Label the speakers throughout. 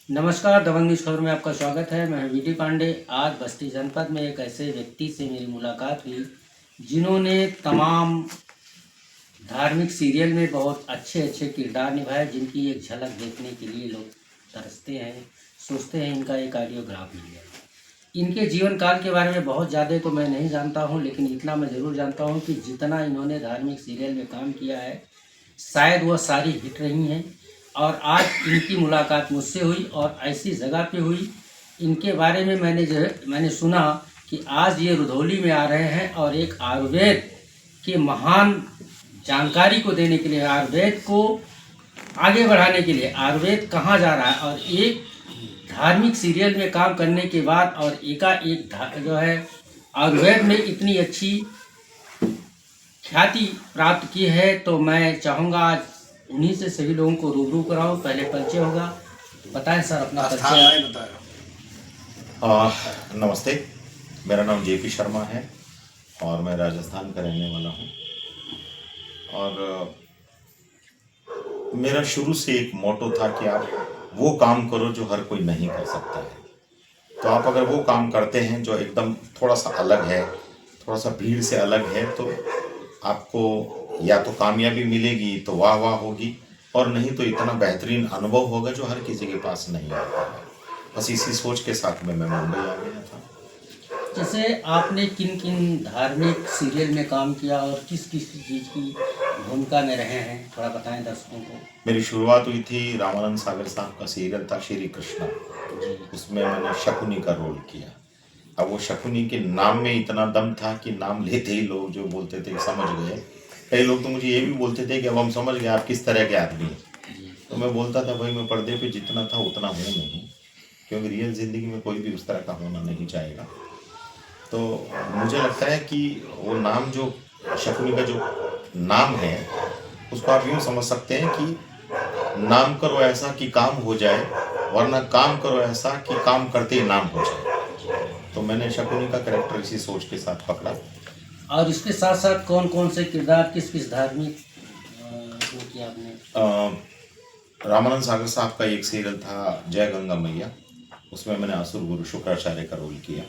Speaker 1: नमस्कार, दबंग न्यूज़ खबर में आपका स्वागत है। मैं वीडी पांडे। आज बस्ती जनपद में एक ऐसे व्यक्ति से मेरी मुलाकात हुई जिन्होंने तमाम धार्मिक सीरियल में बहुत अच्छे अच्छे किरदार निभाए, जिनकी एक झलक देखने के लिए लोग तरसते हैं, सोचते हैं इनका एक ऑडियोग्राफ मिल जाए। इनके जीवन काल के बारे में बहुत ज़्यादा तो मैं नहीं जानता हूँ, लेकिन इतना मैं ज़रूर जानता हूँ कि जितना इन्होंने धार्मिक सीरियल में काम किया है, शायद वह सारी हिट रही हैं। और आज इनकी मुलाकात मुझसे हुई और ऐसी जगह पे हुई। इनके बारे में मैंने सुना कि आज ये रुधौली में आ रहे हैं और एक आयुर्वेद के महान जानकारी को देने के लिए, आयुर्वेद को आगे बढ़ाने के लिए, आयुर्वेद कहाँ जा रहा है, और एक धार्मिक सीरियल में काम करने के बाद और एकाएक जो है आयुर्वेद में इतनी अच्छी ख्याति प्राप्त की है, तो मैं चाहूँगा आज उन्हीं से सभी लोगों को रूबरू कराऊँ। पहले परिचय होगा, बताएं सर अपना परिचय।
Speaker 2: नमस्ते, मेरा नाम जेपी शर्मा है और मैं राजस्थान का रहने वाला हूँ। और मेरा शुरू से एक मोटो था कि आप वो काम करो जो हर कोई नहीं कर सकता है। तो आप अगर वो काम करते हैं जो एकदम थोड़ा सा अलग है, थोड़ा सा भीड़ से अलग है, तो आपको या तो कामयाबी मिलेगी तो वाह वाह होगी, और नहीं तो इतना बेहतरीन अनुभव होगा जो हर किसी के पास नहीं आता है। बस इसी सोच के साथ में मैं मुंबई आ गया था।
Speaker 1: जैसे आपने किन किन धार्मिक सीरियल में काम किया और किस किस चीज़ की भूमिका में रहे हैं, थोड़ा बताएं दर्शकों को।
Speaker 2: मेरी शुरुआत हुई थी रामानंद सागर साहब का सीरियल था श्री कृष्णा, उसमें मैंने शकुनी का रोल किया। अब वो शकुनी के नाम में इतना दम था कि नाम लेते ही लोग जो बोलते थे समझ गए। कई लोग तो मुझे ये भी बोलते थे कि अब हम समझ गए आप किस तरह के आदमी हैं। तो मैं बोलता था भाई मैं पर्दे पे जितना था उतना हूँ नहीं, क्योंकि रियल ज़िंदगी में कोई भी उस तरह का होना नहीं चाहेगा। तो मुझे लगता है कि वो नाम जो शकुनी का जो नाम है उसको आप यूँ समझ सकते हैं कि नाम करो ऐसा कि काम हो जाए, वरना काम करो ऐसा कि काम करते ही नाम हो जाए। तो मैंने शकुनी का कैरेक्टर इसी सोच के साथ पकड़ा।
Speaker 1: और इसके साथ साथ कौन कौन से किरदार, किस किस धार्मिक वो किया आपने।
Speaker 2: रामानंद सागर साहब का एक सीरियल था जय गंगा मैया, उसमें मैंने असुर गुरु शुक्राचार्य का रोल किया।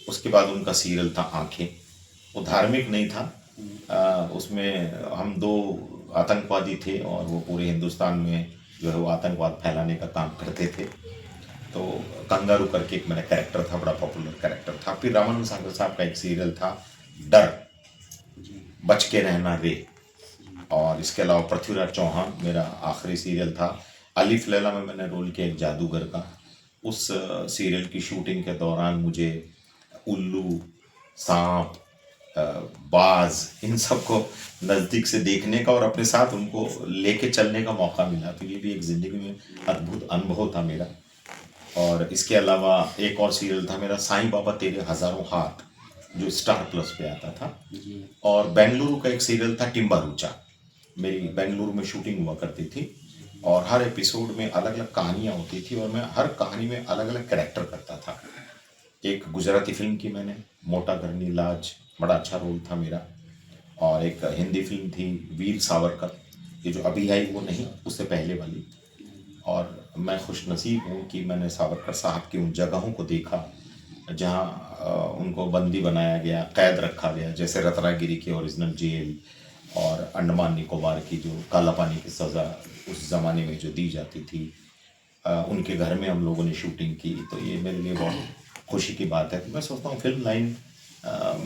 Speaker 2: उसके बाद उनका सीरियल था आंखें, वो धार्मिक नहीं था। उसमें हम दो आतंकवादी थे और वो पूरे हिंदुस्तान में जो है वो आतंकवाद फैलाने का काम करते थे। तो कंगारू करके एक मेरा कैरेक्टर था, बड़ा पॉपुलर कैरेक्टर था। फिर रामानंद सागर साहब का एक सीरियल था डर, बच के रहना रे। और इसके अलावा पृथ्वीराज चौहान मेरा आखिरी सीरियल था। अलिफ लैला में मैंने रोल किया एक जादूगर का। उस सीरियल की शूटिंग के दौरान मुझे उल्लू, सांप, बाज, इन सब को नज़दीक से देखने का और अपने साथ उनको लेके चलने का मौका मिला। तो ये भी एक ज़िंदगी में अद्भुत अनुभव था मेरा। और इसके अलावा एक और सीरियल था मेरा साईं बाबा तेरे हज़ारों हाथ, जो स्टार प्लस पे आता था। और बेंगलुरु का एक सीरियल था टिम्बारूचा, मेरी बेंगलुरु में शूटिंग हुआ करती थी और हर एपिसोड में अलग अलग कहानियाँ होती थी और मैं हर कहानी में अलग अलग कैरेक्टर करता था। एक गुजराती फिल्म की मैंने मोटा करनी लाज, बड़ा अच्छा रोल था मेरा। और एक हिंदी फिल्म थी वीर सावरकर, ये जो अभी आई वो नहीं, उससे पहले वाली। और मैं खुश नसीब हूँ कि मैंने सावरकर साहब की उन जगहों को देखा जहाँ उनको बंदी बनाया गया, कैद रखा गया, जैसे रत्नागिरी की ओरिजिनल जेल और अंडमान निकोबार की जो काला पानी की सज़ा उस ज़माने में जो दी जाती थी, उनके घर में हम लोगों ने शूटिंग की। तो ये मेरे लिए बहुत खुशी की बात है। मैं सोचता हूँ फिल्म लाइन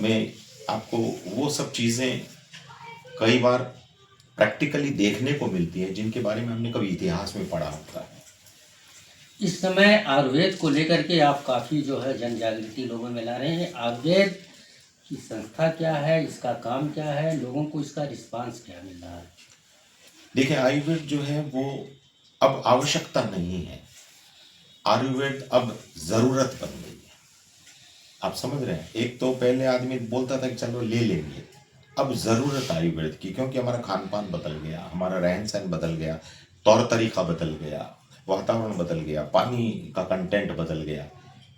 Speaker 2: में आपको वो सब चीज़ें कई बार प्रैक्टिकली देखने को मिलती हैं जिनके बारे में हमने कभी इतिहास में पढ़ा होता है।
Speaker 1: इस समय आयुर्वेद को लेकर के आप काफ़ी जो है जन जागृति लोगों में ला रहे हैं। आयुर्वेद की संस्था क्या है, इसका काम क्या है, लोगों को इसका रिस्पांस क्या मिल रहा है।
Speaker 2: देखिए, आयुर्वेद जो है वो अब आवश्यकता नहीं है, आयुर्वेद अब ज़रूरत बन गई है। आप समझ रहे हैं, एक तो पहले आदमी बोलता था कि चलो ले लेंगे, अब ज़रूरत आयुर्वेद की, क्योंकि हमारा खान पान बदल गया, हमारा रहन सहन बदल गया, तौर तरीका बदल गया, वातावरण बदल गया, पानी का कंटेंट बदल गया।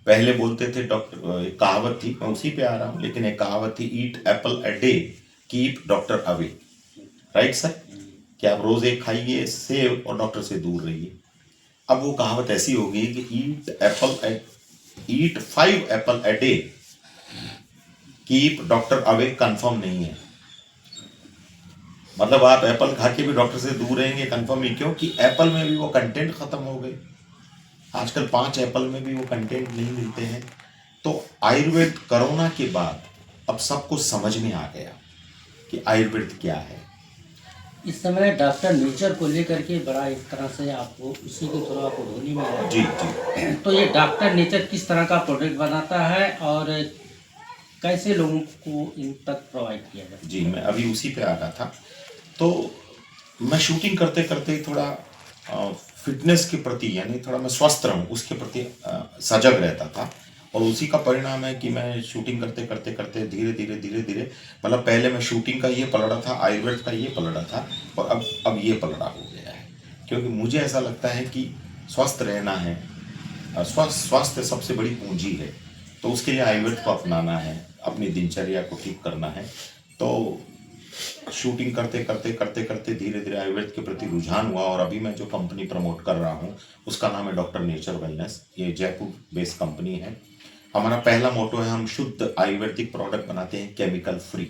Speaker 2: पहले बोलते थे डॉक्टर, एक कहावत थी, मैं उसी पे आ रहा हूँ, लेकिन एक कहावत थी ईट Apple a day keep doctor away. Right sir, कि आप रोज़ एक खाइए सेब और डॉक्टर से दूर रहिए। अब वो कहावत ऐसी होगी कि ईट 5 Apple a day, keep doctor away, confirm नहीं है। मतलब आप एप्पल खा के भी डॉक्टर से दूर रहेंगे, कंफर्म नहीं। क्यों? कि एप्पल में भी वो कंटेंट खत्म हो गए। आजकल 5 एप्पल में भी वो कंटेंट नहीं मिलते हैं। तो आयुर्वेद कोरोना के बाद अब सबको समझ में आ गया कि आयुर्वेद क्या है।
Speaker 1: इस समय डॉक्टर नेचर को लेकर के बड़ा एक तरह से आपको उसी के थ्रू आपको ढोली में आया।
Speaker 2: जी जी
Speaker 1: तो ये डॉक्टर नेचर किस तरह का प्रोडक्ट बनाता है और कैसे लोगों को इन तक प्रोवाइड किया जाए?
Speaker 2: जी, मैं अभी उसी पे आ रहा था। तो मैं शूटिंग करते करते थोड़ा फिटनेस के प्रति, यानी थोड़ा मैं स्वस्थ रहूं उसके प्रति सजग रहता था। और उसी का परिणाम है कि मैं शूटिंग करते करते करते धीरे धीरे धीरे धीरे, मतलब पहले मैं शूटिंग का ये पलड़ा था, आयुर्वेद का ये पलड़ा था, और अब ये पलड़ा हो गया है। क्योंकि मुझे ऐसा लगता है कि स्वस्थ रहना है, स्वास्थ्य सबसे बड़ी पूंजी है। तो उसके लिए आयुर्वेद को अपनाना है, अपनी दिनचर्या को ठीक करना है। तो शूटिंग करते करते करते करते धीरे धीरे आयुर्वेद के प्रति रुझान हुआ। और अभी मैं जो कंपनी प्रमोट कर रहा हूँ उसका नाम है डॉक्टर नेचर वेलनेस। ये जयपुर बेस्ड कंपनी है। हमारा पहला मोटो है, हम शुद्ध आयुर्वेदिक प्रोडक्ट बनाते हैं, केमिकल फ्री।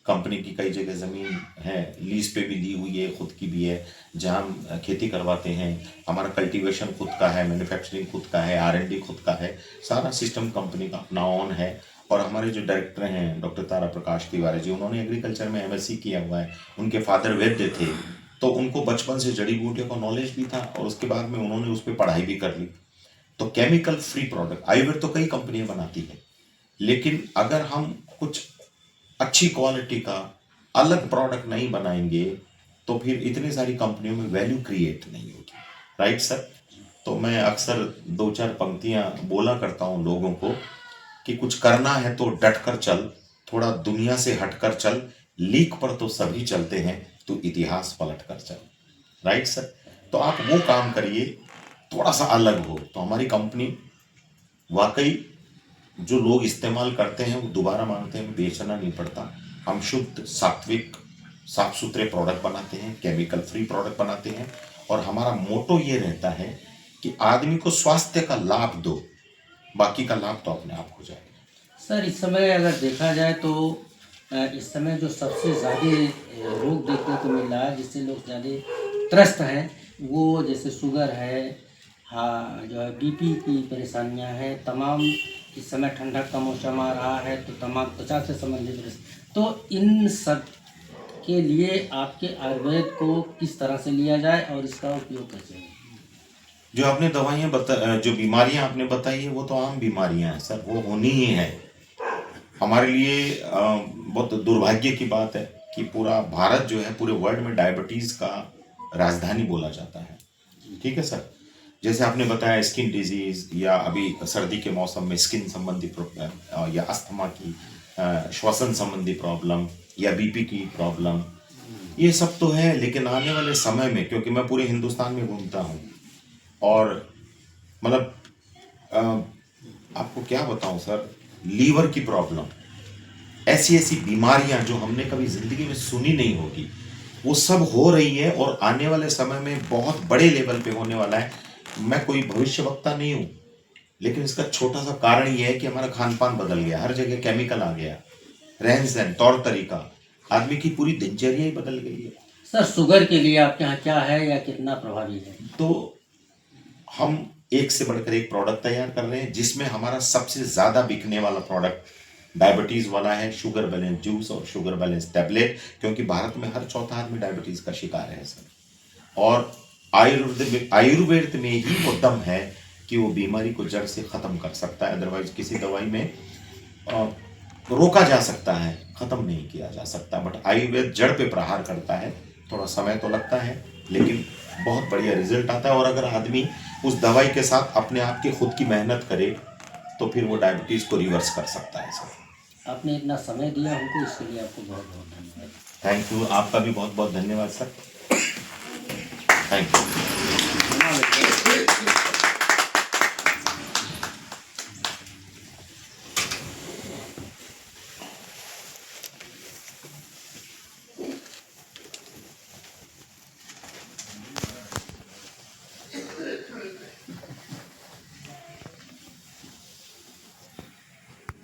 Speaker 2: कंपनी की कई जगह ज़मीन है, लीज पे भी दी हुई है, खुद की भी है, जहाँ हम खेती करवाते हैं। हमारा कल्टीवेशन खुद का है, मैन्युफैक्चरिंग खुद का है, R&D खुद का है, सारा सिस्टम कंपनी का अपना ऑन है। और हमारे जो डायरेक्टर हैं डॉक्टर तारा प्रकाश तिवारी जी, उन्होंने एग्रीकल्चर में MSc किया हुआ है। उनके फादर वैद्य थे, तो उनको बचपन से जड़ी बूटियों का नॉलेज भी था, और उसके बाद में उन्होंने उस पर पढ़ाई भी कर ली। तो केमिकल फ्री प्रोडक्ट, आयुर्वेद तो कई कंपनियां बनाती है, लेकिन अगर हम कुछ अच्छी क्वालिटी का अलग प्रोडक्ट नहीं बनाएंगे तो फिर इतनी सारी कंपनियों में वैल्यू क्रिएट नहीं होगी। Right sir? तो मैं अक्सर 2-4 पंक्तियां बोला करता हूं लोगों को कि कुछ करना है तो डट कर चल, थोड़ा दुनिया से हट कर चल, लीक पर तो सभी चलते हैं, तू इतिहास पलट कर चल। Right sir? तो आप वो काम करिए, थोड़ा सा अलग हो, तो हमारी कंपनी वाकई जो लोग इस्तेमाल करते हैं वो दोबारा मांगते हैं, बेचना नहीं पड़ता। हम शुद्ध सात्विक साफ सुथरे प्रोडक्ट बनाते हैं, केमिकल फ्री प्रोडक्ट बनाते हैं। और हमारा मोटो ये रहता है कि आदमी को स्वास्थ्य का लाभ दो, बाकी का लाभ तो अपने आप हो जाएगा।
Speaker 1: सर, इस समय अगर देखा जाए तो इस समय जो सबसे ज़्यादा रोग देखने को मिल रहा है, जिससे लोग ज़्यादा त्रस्त हैं, वो जैसे शुगर है, हाँ जो है BP की परेशानियां हैं, तमाम इस समय ठंडक का मौसम आ रहा है तो तमाम त्वचा से संबंधित तो इन सब के लिए आपके आयुर्वेद को किस तरह से लिया जाए और इसका उपयोग कैसे हो?
Speaker 2: जो आपने दवाइयाँ जो बीमारियां आपने बताई है वो तो आम बीमारियां हैं सर, वो होनी ही है। हमारे लिए बहुत दुर्भाग्य की बात है कि पूरा भारत जो है, पूरे वर्ल्ड में डायबिटीज़ का राजधानी बोला जाता है। ठीक है सर? जैसे आपने बताया स्किन डिजीज, या अभी सर्दी के मौसम में स्किन संबंधी प्रॉब्लम, या अस्थमा की, श्वसन संबंधी प्रॉब्लम, या BP की प्रॉब्लम, ये सब तो है। लेकिन आने वाले समय में, क्योंकि मैं पूरे हिंदुस्तान में घूमता हूँ, और मतलब आपको क्या बताऊं सर, लीवर की प्रॉब्लम, ऐसी ऐसी बीमारियां जो हमने कभी जिंदगी में सुनी नहीं होगी, वो सब हो रही है। और आने वाले समय में बहुत बड़े लेवल पे होने वाला है। मैं कोई भविष्यवक्ता नहीं हूँ, लेकिन इसका छोटा सा कारण ये है कि हमारा खान पान बदल गया, हर जगह केमिकल आ गया, रहन सहन, तौर तरीका, आदमी की पूरी दिनचर्या ही बदल गई है।
Speaker 1: सर, शुगर के लिए आपके यहाँ क्या है या कितना प्रभावी है?
Speaker 2: तो हम एक से बढ़कर एक प्रोडक्ट तैयार कर रहे हैं, जिसमें हमारा सबसे ज़्यादा बिकने वाला प्रोडक्ट डायबिटीज़ वाला है, शुगर बैलेंस जूस और शुगर बैलेंस टैबलेट। क्योंकि भारत में हर चौथा आदमी डायबिटीज़ का शिकार है सर। और आयुर्वेद में ही वो दम है कि वो बीमारी को जड़ से ख़त्म कर सकता है। अदरवाइज किसी दवाई में रोका जा सकता है, ख़त्म नहीं किया जा सकता। बट आयुर्वेद जड़ पे प्रहार करता है। थोड़ा समय तो लगता है, लेकिन बहुत बढ़िया रिजल्ट आता है। और अगर आदमी उस दवाई के साथ अपने आप की खुद की मेहनत करे तो फिर वो डायबिटीज़ को रिवर्स कर सकता है सर।
Speaker 1: आपने इतना समय दिया हमको, इसके लिए आपको बहुत बहुत धन्यवाद।
Speaker 2: Thank you. आपका भी बहुत बहुत धन्यवाद सर। Thank you.